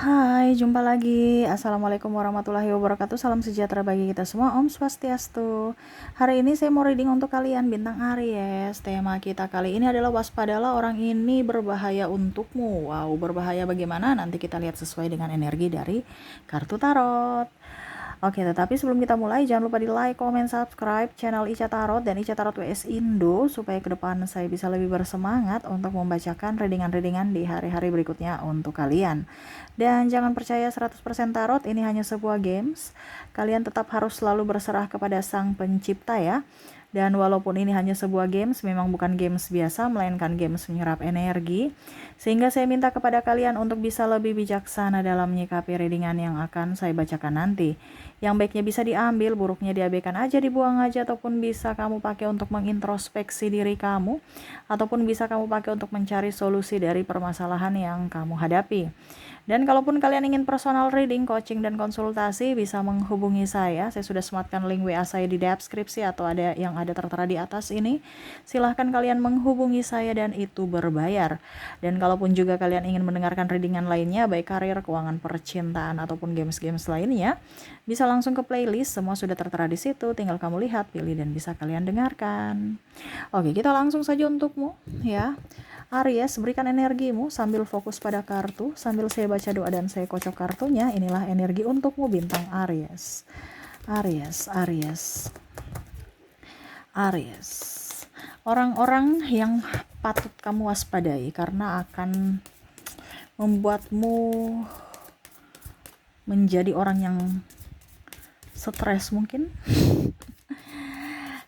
Hai, jumpa lagi. Assalamualaikum warahmatullahi wabarakatuh. Salam sejahtera bagi kita semua. Om Swastiastu. Hari ini saya mau reading untuk kalian bintang Aries. Tema kita kali ini adalah waspadalah, orang ini berbahaya untukmu. Wow, berbahaya bagaimana? Nanti kita lihat sesuai dengan energi dari kartu tarot. Oke, tetapi sebelum kita mulai, jangan lupa di like, comment, subscribe channel Ica Tarot dan Ica Tarot WS Indo, supaya ke depan saya bisa lebih bersemangat untuk membacakan readingan-readingan di hari-hari berikutnya untuk kalian. Dan jangan percaya 100% tarot, ini hanya sebuah games. Kalian tetap harus selalu berserah kepada Sang Pencipta ya. Dan walaupun ini hanya sebuah games, memang bukan games biasa, melainkan games menyerap energi. Sehingga saya minta kepada kalian untuk bisa lebih bijaksana dalam menyikapi readingan yang akan saya bacakan nanti. Yang baiknya bisa diambil, buruknya diabaikan aja, dibuang aja, ataupun bisa kamu pakai untuk mengintrospeksi diri kamu, ataupun bisa kamu pakai untuk mencari solusi dari permasalahan yang kamu hadapi. Dan kalaupun kalian ingin personal reading, coaching, dan konsultasi, bisa menghubungi saya. Saya sudah sematkan link WA saya di deskripsi atau ada yang ada tertera di atas ini. Silahkan kalian menghubungi saya dan itu berbayar. Dan kalaupun juga kalian ingin mendengarkan readingan lainnya, baik karir, keuangan, percintaan, ataupun games-games lainnya, bisa langsung ke playlist. Semua sudah tertera di situ. Tinggal kamu lihat, pilih, dan bisa kalian dengarkan. Oke, kita langsung saja untukmu ya. Aries, berikan energimu sambil fokus pada kartu, sambil saya baca doa dan saya kocok kartunya. Inilah energi untukmu bintang Aries. Aries, Aries, Aries. Orang-orang yang patut kamu waspadai karena akan membuatmu menjadi orang yang stres mungkin.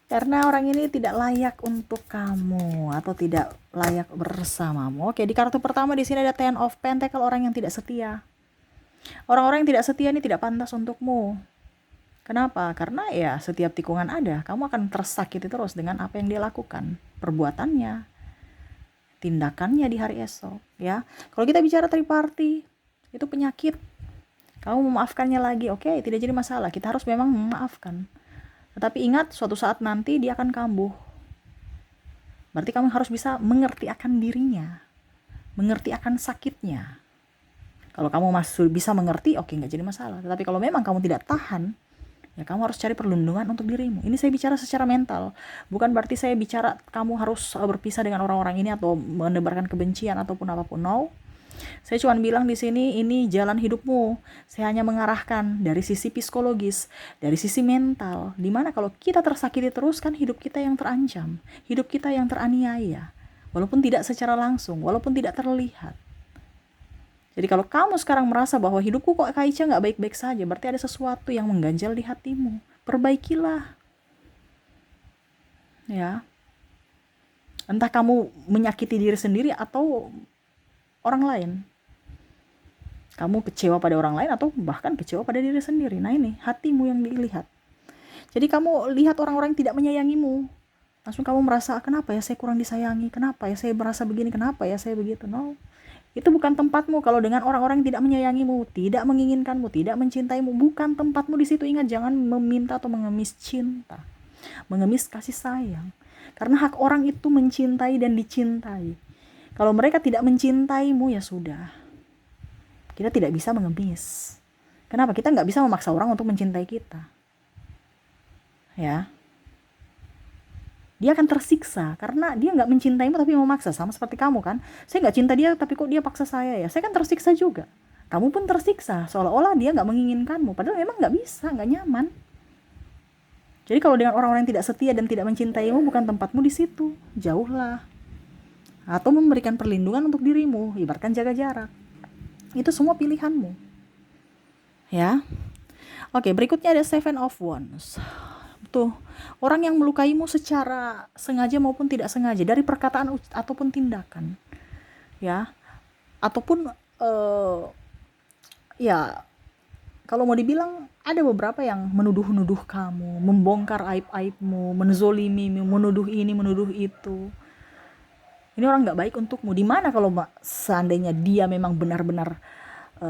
Karena orang ini tidak layak untuk kamu atau tidak layak bersamamu. Oke, di kartu pertama di sini ada Ten of Pentacle, orang yang tidak setia. Orang-orang yang tidak setia ini tidak pantas untukmu. Kenapa? Karena ya setiap tikungan ada, kamu akan tersakiti terus dengan apa yang dia lakukan, perbuatannya, tindakannya di hari esok, ya. Kalau kita bicara triparty, itu penyakit. Kamu memaafkannya lagi, oke, tidak jadi masalah. Kita harus memang memaafkan. Tetapi ingat, suatu saat nanti dia akan kambuh. Berarti kamu harus bisa mengerti akan dirinya, mengerti akan sakitnya. Kalau kamu masih bisa mengerti, oke, nggak jadi masalah. Tetapi kalau memang kamu tidak tahan, ya kamu harus cari perlindungan untuk dirimu. Ini saya bicara secara mental. Bukan berarti saya bicara kamu harus berpisah dengan orang-orang ini atau menebarkan kebencian ataupun apapun. No. Saya cuma bilang di sini ini jalan hidupmu. Saya hanya mengarahkan dari sisi psikologis, dari sisi mental. Dimana kalau kita tersakiti terus kan hidup kita yang terancam, hidup kita yang teraniaya. Walaupun tidak secara langsung, walaupun tidak terlihat. Jadi kalau kamu sekarang merasa bahwa hidupku kok Kak Ica nggak baik-baik saja, berarti ada sesuatu yang mengganjal di hatimu. Perbaikilah. Ya. Entah kamu menyakiti diri sendiri atau orang lain. Kamu kecewa pada orang lain atau bahkan kecewa pada diri sendiri. Nah ini, hatimu yang dilihat. Jadi kamu lihat orang-orang yang tidak menyayangimu. Langsung kamu merasa, kenapa ya saya kurang disayangi? Kenapa ya saya merasa begini? Kenapa ya saya begitu? No. Itu bukan tempatmu kalau dengan orang-orang yang tidak menyayangimu, tidak menginginkanmu, tidak mencintaimu. Bukan tempatmu di situ. Ingat, jangan meminta atau mengemis cinta. Mengemis kasih sayang. Karena hak orang itu mencintai dan dicintai. Kalau mereka tidak mencintaimu, ya sudah. Kita tidak bisa mengemis. Kenapa? Kita nggak bisa memaksa orang untuk mencintai kita. Ya. Dia akan tersiksa karena dia nggak mencintaimu tapi memaksa. Sama seperti kamu kan. Saya nggak cinta dia tapi kok dia paksa saya ya. Saya kan tersiksa juga. Kamu pun tersiksa. Seolah-olah dia nggak menginginkanmu. Padahal memang nggak bisa, nggak nyaman. Jadi kalau dengan orang-orang yang tidak setia dan tidak mencintaimu, bukan tempatmu di situ. Jauhlah. Atau memberikan perlindungan untuk dirimu. Ibaratkan jaga jarak. Itu semua pilihanmu. Ya. Oke, berikutnya ada Seven of Wands. Tuh, orang yang melukaimu secara sengaja maupun tidak sengaja, dari perkataan ataupun tindakan. Ya. Ataupun ya, kalau mau dibilang ada beberapa yang menuduh-nuduh kamu, membongkar aib-aibmu, menzolimimu, menuduh ini, menuduh itu. Ini orang nggak baik untukmu. Dimana kalau seandainya dia memang benar-benar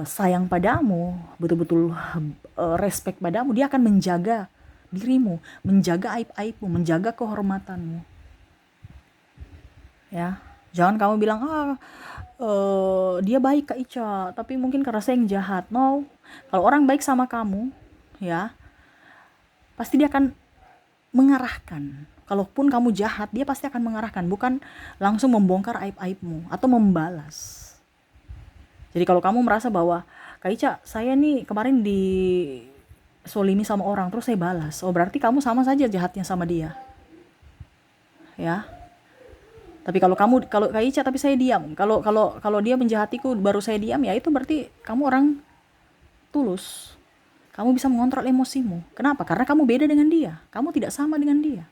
sayang padamu, betul-betul respect padamu, dia akan menjaga dirimu, menjaga aib-aibmu, menjaga kehormatanmu. Ya, jangan kamu bilang dia baik Kak Ica, tapi mungkin karena saya yang jahat. No, kalau orang baik sama kamu, ya pasti dia akan mengarahkan. Kalaupun kamu jahat, dia pasti akan mengarahkan, bukan langsung membongkar aib-aibmu atau membalas. Jadi kalau kamu merasa bahwa Kak Ica, saya nih kemarin disolimi sama orang, terus saya balas, oh berarti kamu sama saja jahatnya sama dia, ya. Tapi kalau Kak Ica tapi saya diam, kalau dia menjahatiku baru saya diam, ya itu berarti kamu orang tulus. Kamu bisa mengontrol emosimu. Kenapa? Karena kamu beda dengan dia. Kamu tidak sama dengan dia.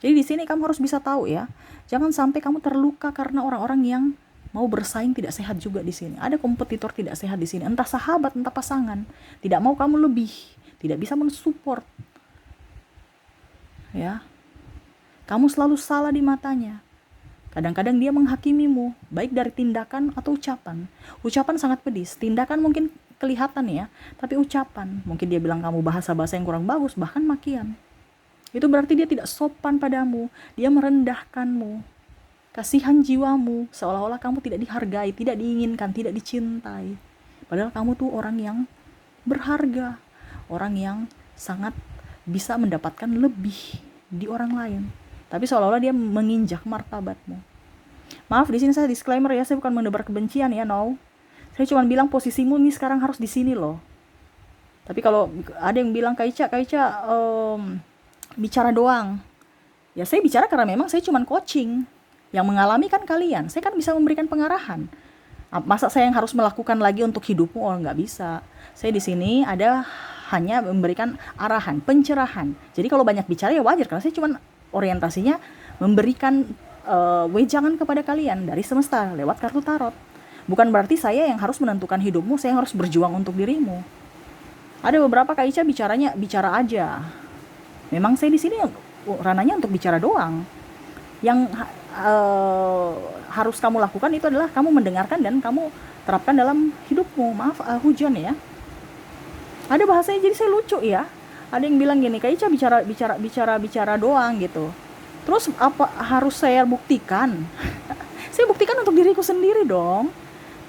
Jadi di sini kamu harus bisa tahu ya. Jangan sampai kamu terluka karena orang-orang yang mau bersaing tidak sehat juga di sini. Ada kompetitor tidak sehat di sini. Entah sahabat, entah pasangan. Tidak mau kamu lebih. Tidak bisa mensupport. Ya. Kamu selalu salah di matanya. Kadang-kadang dia menghakimimu, baik dari tindakan atau ucapan. Ucapan sangat pedis, tindakan mungkin kelihatan ya, tapi ucapan, mungkin dia bilang kamu bahasa-bahasa yang kurang bagus, bahkan makian. Itu berarti dia tidak sopan padamu, dia merendahkanmu, kasihan jiwamu, seolah-olah kamu tidak dihargai, tidak diinginkan, tidak dicintai. Padahal kamu tuh orang yang berharga, orang yang sangat bisa mendapatkan lebih di orang lain. Tapi seolah-olah dia menginjak martabatmu. Maaf, di sini saya disclaimer ya, saya bukan menebar kebencian ya, no. Saya cuma bilang posisimu nih sekarang harus di sini loh. Tapi kalau ada yang bilang Kak Ica bicara doang. Ya saya bicara karena memang saya cuma coaching. Yang mengalami kan kalian. Saya kan bisa memberikan pengarahan. Masa saya yang harus melakukan lagi untuk hidupmu? Oh, nggak bisa. Saya di sini ada hanya memberikan arahan, pencerahan. Jadi kalau banyak bicara ya wajar, karena saya cuma orientasinya memberikan wejangan kepada kalian dari semesta lewat kartu tarot. Bukan berarti saya yang harus menentukan hidupmu, saya yang harus berjuang untuk dirimu. Ada beberapa Kak Ica bicaranya bicara aja. Memang saya di sini rananya untuk bicara doang. Yang harus kamu lakukan itu adalah kamu mendengarkan dan kamu terapkan dalam hidupmu. Maaf, hujan ya. Ada bahasanya jadi saya lucu ya. Ada yang bilang gini, Kak Ica bicara doang gitu. Terus apa harus saya buktikan? Saya buktikan untuk diriku sendiri dong.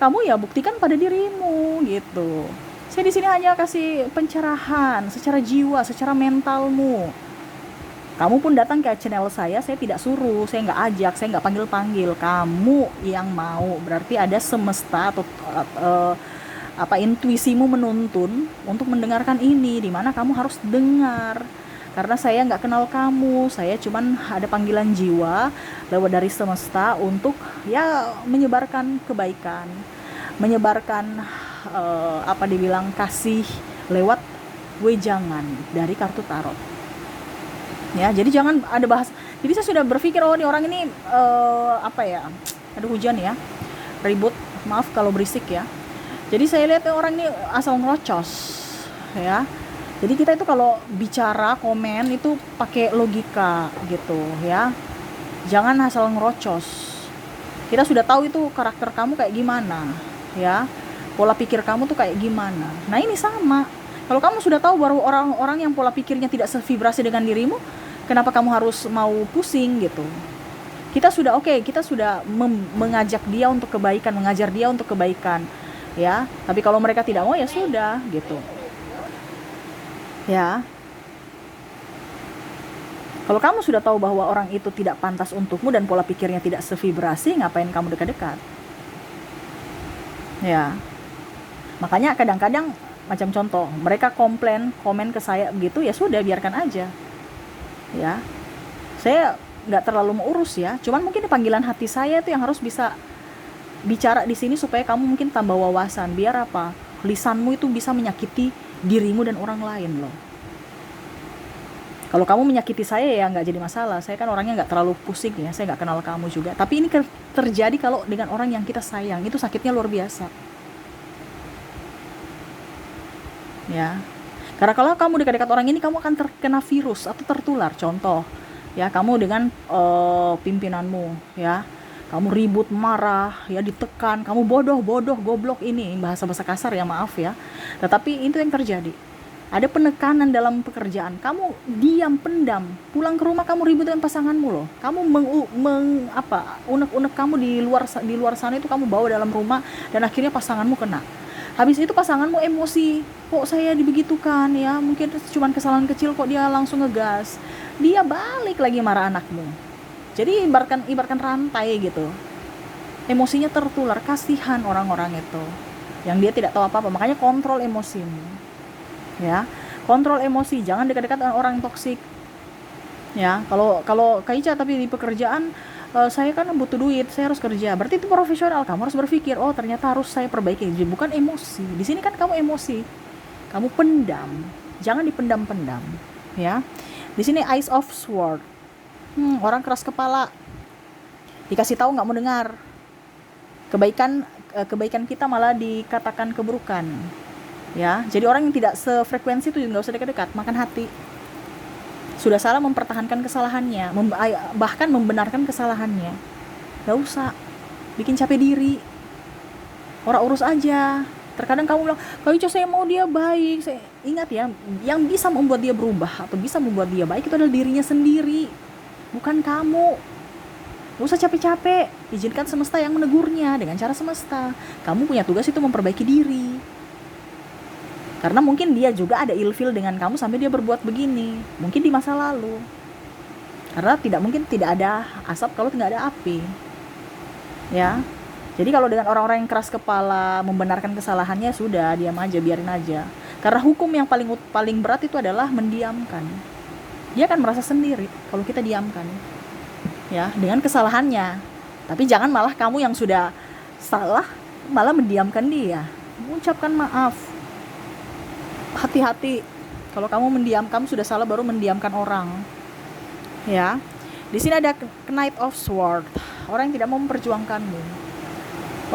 Kamu ya buktikan pada dirimu gitu. Saya di sini hanya kasih pencerahan secara jiwa, secara mentalmu. Kamu pun datang ke channel saya tidak suruh, saya nggak ajak, saya nggak panggil-panggil. Kamu yang mau, berarti ada semesta atau intuisimu menuntun untuk mendengarkan ini, dimana kamu harus dengar. Karena saya nggak kenal kamu, saya cuman ada panggilan jiwa lewat dari semesta untuk ya menyebarkan kebaikan, menyebarkan dibilang kasih lewat wejangan dari kartu tarot. Ya, jadi jangan ada bahas. Jadi saya sudah berpikir, oh ini orang ini ada hujan ya, ribut, maaf kalau berisik ya. Jadi saya lihat orang ini asal ngerocos, ya. Jadi kita itu kalau bicara, komen itu pakai logika gitu, ya. Jangan asal ngerocos. Kita sudah tahu itu karakter kamu kayak gimana, ya. Pola pikir kamu tuh kayak gimana. Nah ini sama. Kalau kamu sudah tahu baru orang-orang yang pola pikirnya tidak sevibrasi dengan dirimu, kenapa kamu harus mau pusing gitu? Kita sudah mengajak dia untuk kebaikan, mengajar dia untuk kebaikan. Ya, tapi kalau mereka tidak mau ya sudah gitu. Ya. Kalau kamu sudah tahu bahwa orang itu tidak pantas untukmu dan pola pikirnya tidak sevibrasi, ngapain kamu dekat-dekat? Ya. Makanya kadang-kadang macam contoh, mereka komen ke saya begitu, ya sudah biarkan aja. Ya. Saya nggak terlalu mengurus ya, cuman mungkin panggilan hati saya itu yang harus bisa bicara di sini supaya kamu mungkin tambah wawasan, biar apa? Lisanmu itu bisa menyakiti dirimu dan orang lain loh. Kalau kamu menyakiti saya ya nggak jadi masalah, saya kan orangnya nggak terlalu pusing ya, saya nggak kenal kamu juga. Tapi ini terjadi kalau dengan orang yang kita sayang, itu sakitnya luar biasa. Ya, karena kalau kamu dekat-dekat orang ini, kamu akan terkena virus atau tertular. Contoh, ya kamu dengan pimpinanmu, ya. Kamu ribut, marah, ya ditekan, kamu bodoh, goblok, ini bahasa-bahasa kasar ya, maaf ya. Tetapi itu yang terjadi. ada penekanan dalam pekerjaan, kamu diam, pendam, pulang ke rumah kamu ribut dengan pasanganmu loh, kamu unek-unek kamu di luar sana itu kamu bawa dalam rumah, dan akhirnya pasanganmu kena. Habis itu pasanganmu emosi, kok saya dibegitukan ya, mungkin cuma kesalahan kecil kok dia langsung ngegas, dia balik lagi marah anakmu. Jadi ibaratkan rantai gitu, emosinya tertular, kasihan orang-orang itu yang dia tidak tahu apa-apa. Makanya kontrol emosimu ya, kontrol emosi, jangan dekat-dekat dengan orang toksik ya. Kalau Kaica tapi di pekerjaan, saya kan butuh duit, saya harus kerja, berarti itu profesional, kamu harus berpikir, oh ternyata harus saya perbaiki, bukan emosi. Di sini kan kamu emosi, kamu pendam, jangan dipendam-pendam ya. Di sini Ace of Sword, orang keras kepala, dikasih tahu nggak mau dengar, kebaikan kita malah dikatakan keburukan ya. Jadi orang yang tidak sefrekuensi itu nggak usah dekat-dekat, makan hati. Sudah salah mempertahankan kesalahannya, bahkan membenarkan kesalahannya, nggak usah bikin capek diri, orang urus aja. Terkadang kamu bilang, Kak saya mau dia baik, saya ingat ya, yang bisa membuat dia berubah atau bisa membuat dia baik itu adalah dirinya sendiri, bukan kamu. Nggak usah capek-capek, izinkan semesta yang menegurnya dengan cara semesta. Kamu punya tugas itu memperbaiki diri. Karena mungkin dia juga ada ilfil dengan kamu sampai dia berbuat begini, mungkin di masa lalu. Karena tidak ada asap kalau tidak ada api ya. Jadi kalau dengan orang-orang yang keras kepala, membenarkan kesalahannya, sudah diam aja, biarin aja. Karena hukum yang paling berat itu adalah mendiamkan. Dia akan merasa sendiri kalau kita diamkan ya, dengan kesalahannya. Tapi jangan malah kamu yang sudah salah malah mendiamkan dia. Mengucapkan maaf, hati-hati. Kalau kamu mendiam, kamu sudah salah baru mendiamkan orang ya. Di sini ada Knight of Sword, orang yang tidak mau memperjuangkanmu,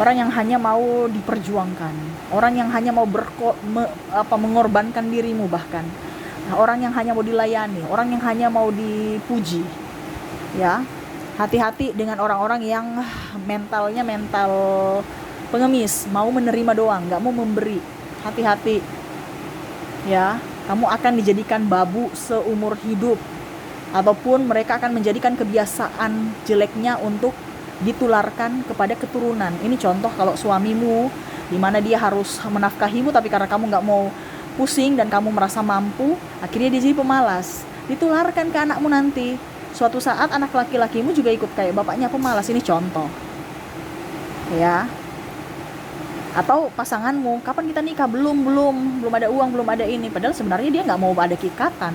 orang yang hanya mau diperjuangkan, orang yang hanya mau mengorbankan dirimu, bahkan orang yang hanya mau dilayani, orang yang hanya mau dipuji ya. Hati-hati dengan orang-orang yang mental pengemis, mau menerima doang, nggak mau memberi. Hati-hati ya, kamu akan dijadikan babu seumur hidup, ataupun mereka akan menjadikan kebiasaan jeleknya untuk ditularkan kepada keturunan. Ini contoh kalau suamimu, dimana dia harus menafkahimu, tapi karena kamu nggak mau pusing dan kamu merasa mampu, akhirnya dia jadi pemalas, ditularkan ke anakmu nanti. Suatu saat anak laki-lakimu juga ikut kayak bapaknya pemalas. Ini contoh ya. Atau pasanganmu, kapan kita nikah? Belum ada uang, belum ada ini, padahal sebenarnya dia nggak mau ada ikatan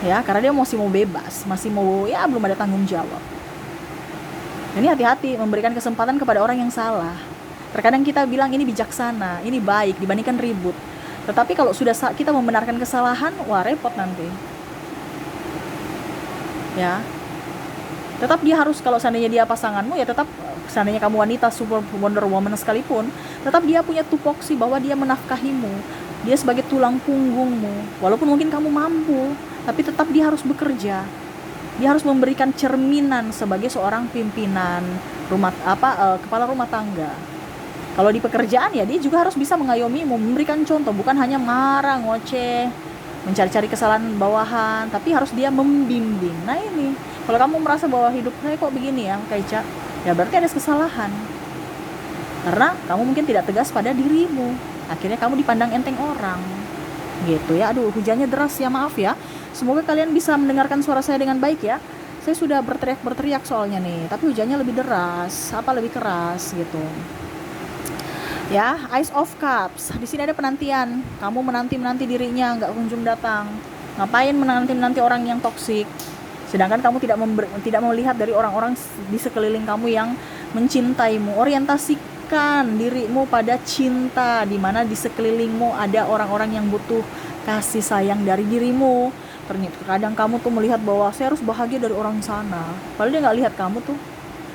ya, karena dia masih mau bebas, masih mau ya, belum ada tanggung jawab. Ini hati-hati memberikan kesempatan kepada orang yang salah. Terkadang kita bilang ini bijaksana, ini baik dibandingkan ribut, tetapi kalau sudah kita membenarkan kesalahan, wah repot nanti ya. Tetap dia harus, kalau seandainya dia pasanganmu ya, tetap seandainya kamu wanita super Wonder Woman sekalipun, tetap dia punya tupoksi bahwa dia menafkahimu, dia sebagai tulang punggungmu. Walaupun mungkin kamu mampu, tapi tetap dia harus bekerja, dia harus memberikan cerminan sebagai seorang pimpinan kepala rumah tangga. Kalau di pekerjaan ya dia juga harus bisa mengayomimu, memberikan contoh, bukan hanya marah, ngoceh, mencari-cari kesalahan bawahan, tapi harus dia membimbing. Nah ini, kalau kamu merasa bahwa hidup saya kok begini ya Kaica, ya berarti ada kesalahan, karena kamu mungkin tidak tegas pada dirimu, akhirnya kamu dipandang enteng orang gitu ya. Aduh, hujannya deras ya, maaf ya. Semoga kalian bisa mendengarkan suara saya dengan baik ya. Saya sudah berteriak soalnya nih, tapi hujannya lebih deras, lebih keras gitu ya. Ace of Cups, di sini ada penantian. Kamu menanti dirinya, nggak kunjung datang. Ngapain menanti orang yang toksik? Sedangkan kamu tidak melihat dari orang-orang di sekeliling kamu yang mencintaimu. Orientasikan dirimu pada cinta, di mana di sekelilingmu ada orang-orang yang butuh kasih sayang dari dirimu. Terkadang kamu tuh melihat bahwa saya harus bahagia dari orang sana, padahal dia nggak lihat kamu tuh.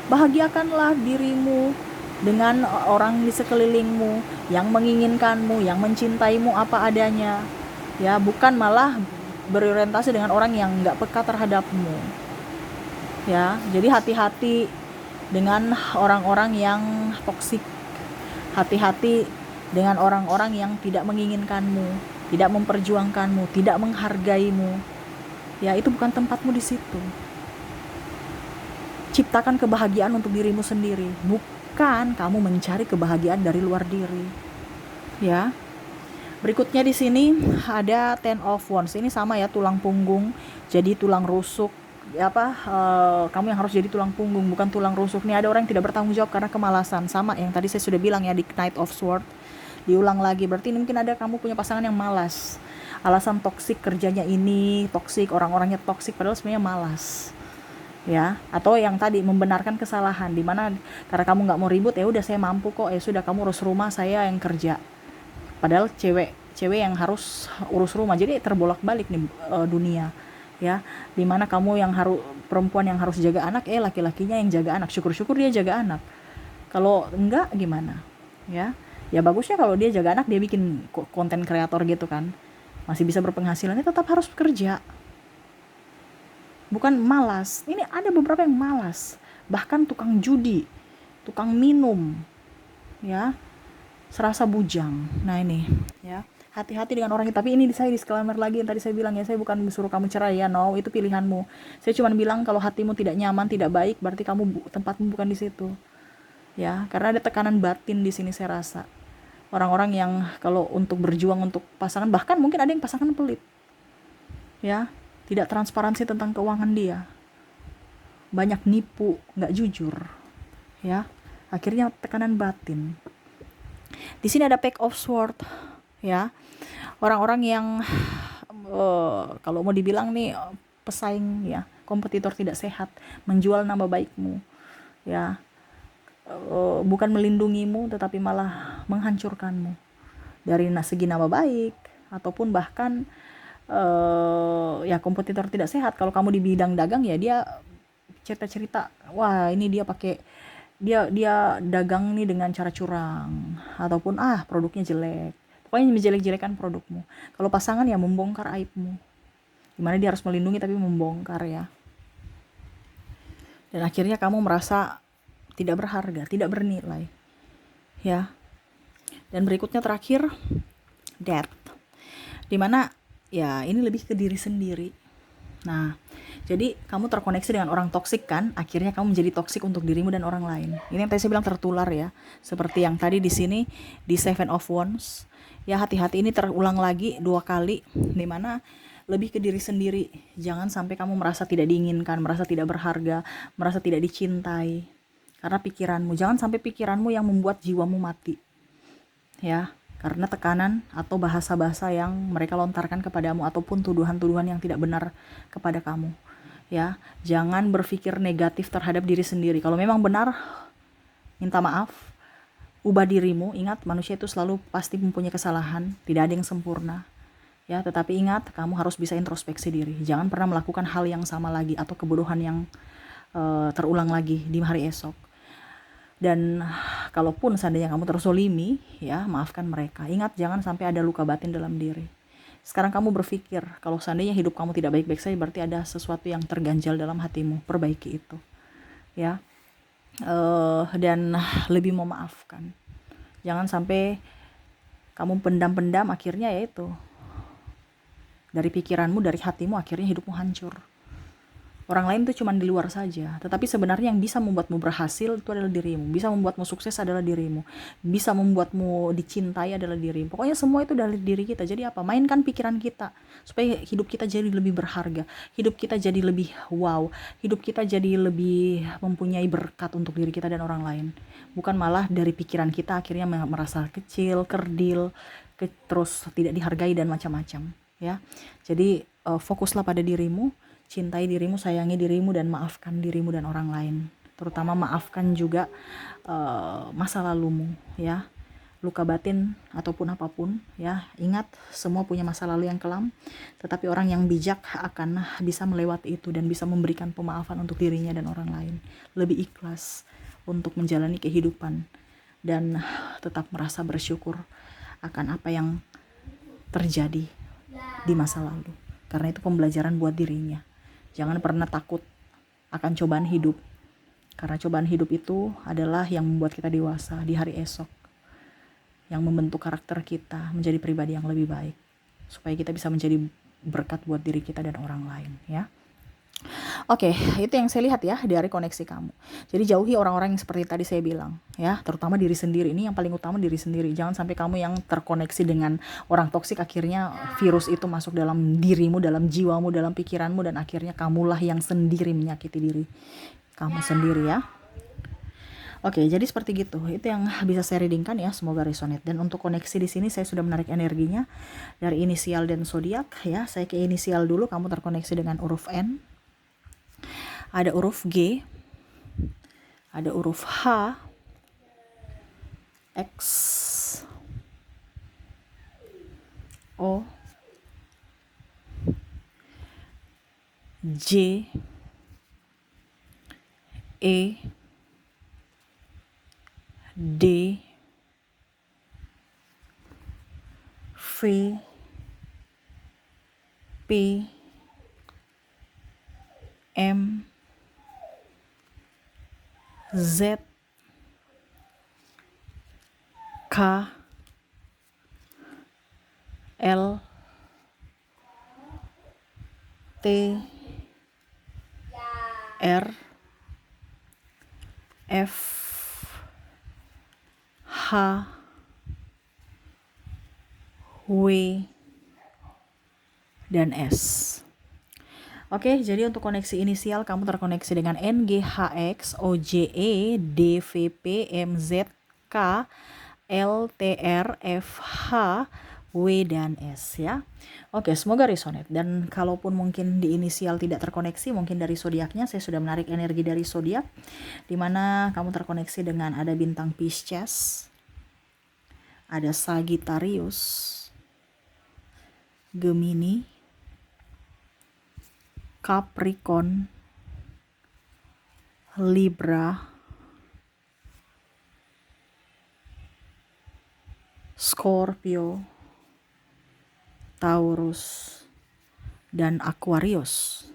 Bahagiakanlah dirimu dengan orang di sekelilingmu yang menginginkanmu, yang mencintaimu apa adanya ya, bukan malah berorientasi dengan orang yang nggak peka terhadapmu ya. Jadi hati-hati dengan orang-orang yang toksik, hati-hati dengan orang-orang yang tidak menginginkanmu, tidak memperjuangkanmu, tidak menghargaimu. Ya, itu bukan tempatmu di situ. Ciptakan kebahagiaan untuk dirimu sendiri, bukan kamu mencari kebahagiaan dari luar diri. Ya. Berikutnya di sini ada Ten of Wands. Ini sama ya, tulang punggung jadi tulang rusuk. Kamu yang harus jadi tulang punggung, bukan tulang rusuk. Nih ada orang yang tidak bertanggung jawab karena kemalasan. Sama yang tadi saya sudah bilang ya di Knight of Swords. Diulang lagi, berarti ini mungkin ada kamu punya pasangan yang malas. Alasan toksik, kerjanya ini toksik, orang-orangnya toksik, padahal sebenarnya malas. Ya, atau yang tadi membenarkan kesalahan, dimana karena kamu nggak mau ribut, ya udah saya mampu kok, ya sudah kamu urus rumah, saya yang kerja. Padahal cewek yang harus urus rumah, jadi terbolak-balik nih dunia. Ya, dimana kamu yang harus, perempuan yang harus jaga anak, laki-lakinya yang jaga anak. Syukur-syukur dia jaga anak. Kalau enggak gimana? Ya bagusnya kalau dia jaga anak, dia bikin konten kreator gitu kan, masih bisa berpenghasilannya, tetap harus bekerja, bukan malas. Ini ada beberapa yang malas, bahkan tukang judi, tukang minum, ya, serasa bujang. Nah ini ya, hati-hati dengan orang itu. Tapi ini saya disclaimer lagi yang tadi saya bilang ya, saya bukan suruh kamu cerai ya, no, itu pilihanmu. Saya cuma bilang kalau hatimu tidak nyaman, tidak baik, berarti tempatmu bukan di situ. Ya, karena ada tekanan batin di sini saya rasa. Orang-orang yang kalau untuk berjuang untuk pasangan, bahkan mungkin ada yang pasangan pelit. Ya, tidak transparansi tentang keuangan dia. Banyak nipu, nggak jujur. Ya, akhirnya tekanan batin. Di sini ada Page of Swords, ya. Orang-orang yang kalau mau dibilang nih pesaing ya, kompetitor tidak sehat, menjual nama baikmu. Ya, bukan melindungimu tetapi malah menghancurkanmu dari segi nama baik, ataupun bahkan ya kompetitor tidak sehat. Kalau kamu di bidang dagang ya, dia cerita-cerita, wah ini dia pakai dia dagang nih dengan cara curang, ataupun produknya jelek, pokoknya menjelek-jelekan produkmu. Kalau pasangan ya membongkar aibmu, dimana dia harus melindungi tapi membongkar ya, dan akhirnya kamu merasa tidak berharga, tidak bernilai ya. Dan berikutnya terakhir Death, dimana ya ini lebih ke diri sendiri. Nah, jadi kamu terkoneksi dengan orang toksik kan, akhirnya kamu menjadi toksik untuk dirimu dan orang lain. Ini yang tadi saya bilang tertular ya, seperti yang tadi di sini di Seven of Wands. Ya, hati-hati, ini terulang lagi 2 kali, dimana lebih ke diri sendiri. Jangan sampai kamu merasa tidak diinginkan, merasa tidak berharga, merasa tidak dicintai karena pikiranmu. Jangan sampai pikiranmu yang membuat jiwamu mati. Ya, karena tekanan atau bahasa-bahasa yang mereka lontarkan kepadamu, ataupun tuduhan-tuduhan yang tidak benar kepada kamu. Ya, jangan berpikir negatif terhadap diri sendiri. Kalau memang benar, minta maaf, ubah dirimu. Ingat, manusia itu selalu pasti mempunyai kesalahan, tidak ada yang sempurna. Ya, tetapi ingat, kamu harus bisa introspeksi diri. Jangan pernah melakukan hal yang sama lagi atau kebodohan yang terulang lagi di hari esok. Dan kalaupun seandainya kamu terzolimi, ya maafkan mereka. Ingat, jangan sampai ada luka batin dalam diri. Sekarang kamu berpikir, kalau seandainya hidup kamu tidak baik-baik saja, berarti ada sesuatu yang terganjal dalam hatimu. Perbaiki itu, ya. Dan lebih memaafkan. Jangan sampai kamu pendam-pendam, akhirnya ya itu, dari pikiranmu, dari hatimu, akhirnya hidupmu hancur. Orang lain itu cuma di luar saja, tetapi sebenarnya yang bisa membuatmu berhasil itu adalah dirimu. Bisa membuatmu sukses adalah dirimu. Bisa membuatmu dicintai adalah dirimu. Pokoknya semua itu dari diri kita. Jadi apa? Mainkan pikiran kita supaya hidup kita jadi lebih berharga, hidup kita jadi lebih wow, hidup kita jadi lebih mempunyai berkat untuk diri kita dan orang lain. Bukan malah dari pikiran kita akhirnya merasa kecil, kerdil, terus tidak dihargai dan macam-macam, ya. Jadi fokuslah pada dirimu. Cintai dirimu, sayangi dirimu, dan maafkan dirimu dan orang lain. Terutama maafkan juga masa lalumu, ya. Luka batin ataupun apapun, ya. Ingat, semua punya masa lalu yang kelam, tetapi orang yang bijak akan bisa melewati itu dan bisa memberikan pemaafan untuk dirinya dan orang lain. Lebih ikhlas untuk menjalani kehidupan dan tetap merasa bersyukur akan apa yang terjadi di masa lalu. Karena itu pembelajaran buat dirinya. Jangan pernah takut akan cobaan hidup. Karena cobaan hidup itu adalah yang membuat kita dewasa di hari esok. yang membentuk karakter kita menjadi pribadi yang lebih baik, supaya kita bisa menjadi berkat buat diri kita dan orang lain ya. Oke, itu yang saya lihat ya dari koneksi kamu. Jadi jauhi orang-orang yang seperti tadi saya bilang ya, terutama diri sendiri. Ini yang paling utama, diri sendiri. Jangan sampai kamu yang terkoneksi dengan orang toksik, akhirnya virus itu masuk dalam dirimu, dalam jiwamu, dalam pikiranmu, dan akhirnya kamulah yang sendiri menyakiti diri kamu sendiri ya. Oke, jadi seperti gitu. Itu yang bisa saya readingkan ya, semoga resonate. Dan untuk koneksi di sini saya sudah menarik energinya dari inisial dan zodiak ya. Saya ke inisial dulu, kamu terkoneksi dengan huruf N. Ada huruf G, ada huruf H, X, O, J, E, D, V, P, M, Z, K, L, T, R, F, H, W, dan S. Oke, jadi untuk koneksi inisial kamu terkoneksi dengan N, G, H, X, O, J, E, D, V, P, M, Z, K, L, T, R, F, H, W, dan S ya. Oke, semoga resonate. Dan kalaupun mungkin di inisial tidak terkoneksi, mungkin dari zodiaknya saya sudah menarik energi dari zodiak, dimana kamu terkoneksi dengan ada bintang Pisces, ada Sagittarius, Gemini, Capricorn, Libra, Scorpio, Taurus, dan Aquarius.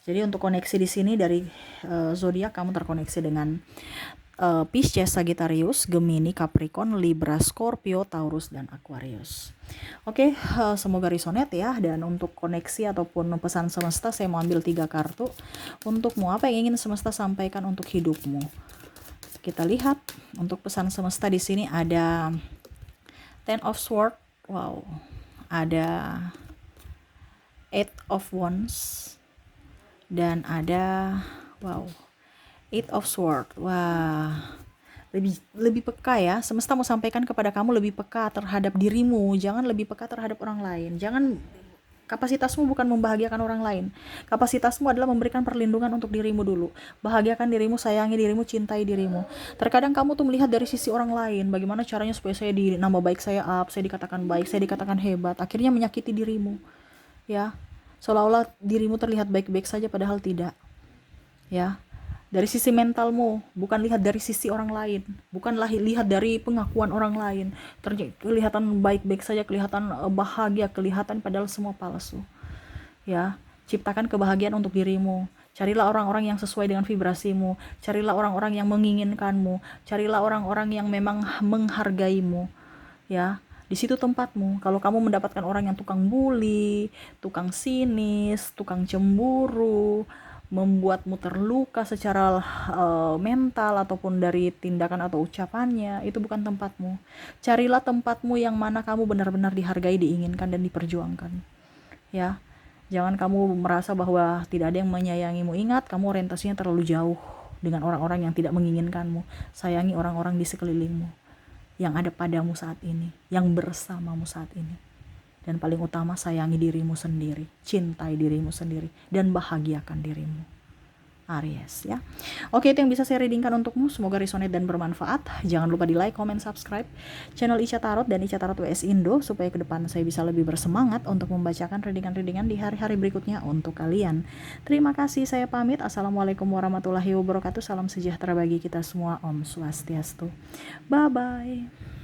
Jadi untuk koneksi di sini dari zodiak kamu terkoneksi dengan Pisces, Sagittarius, Gemini, Capricorn, Libra, Scorpio, Taurus, dan Aquarius. Oke, semoga resonate ya. Dan untuk koneksi ataupun pesan semesta, saya mau ambil 3 kartu untukmu. Apa yang ingin semesta sampaikan untuk hidupmu? Kita lihat untuk pesan semesta di sini ada Ten of Swords, wow, ada Eight of Wands, dan ada wow, Eight of Swords. Wah, lebih peka ya. Semesta mau sampaikan kepada kamu lebih peka terhadap dirimu, jangan lebih peka terhadap orang lain. Jangan, kapasitasmu bukan membahagiakan orang lain. Kapasitasmu adalah memberikan perlindungan untuk dirimu dulu. Bahagiakan dirimu, sayangi dirimu, cintai dirimu. Terkadang kamu tuh melihat dari sisi orang lain, bagaimana caranya supaya saya nama baik saya up, saya dikatakan baik, saya dikatakan hebat, akhirnya menyakiti dirimu. Ya, seolah-olah dirimu terlihat baik-baik saja padahal tidak. Ya, dari sisi mentalmu, bukan lihat dari sisi orang lain, bukanlah lihat dari pengakuan orang lain. Kelihatan baik-baik saja, kelihatan bahagia, kelihatan padahal semua palsu. Ya, ciptakan kebahagiaan untuk dirimu. Carilah orang-orang yang sesuai dengan vibrasimu, carilah orang-orang yang menginginkanmu, carilah orang-orang yang memang menghargaimu. Ya, di situ tempatmu. Kalau kamu mendapatkan orang yang tukang bully, tukang sinis, tukang cemburu, membuatmu terluka secara mental ataupun dari tindakan atau ucapannya, itu bukan tempatmu. Carilah tempatmu yang mana kamu benar-benar dihargai, diinginkan, dan diperjuangkan. Ya, jangan kamu merasa bahwa tidak ada yang menyayangimu. Ingat, kamu orientasinya terlalu jauh dengan orang-orang yang tidak menginginkanmu. Sayangi orang-orang di sekelilingmu yang ada padamu saat ini, yang bersamamu saat ini. Dan paling utama, sayangi dirimu sendiri, cintai dirimu sendiri, dan bahagiakan dirimu. Aries ya. Oke, itu yang bisa saya readingkan untukmu. Semoga resonate dan bermanfaat. Jangan lupa di like, comment, subscribe channel Ica Tarot dan Ica Tarot WS Indo, supaya ke depan saya bisa lebih bersemangat untuk membacakan readingan-readingan di hari-hari berikutnya untuk kalian. Terima kasih, saya pamit. Assalamualaikum warahmatullahi wabarakatuh. Salam sejahtera bagi kita semua. Om Swastiastu. Bye-bye.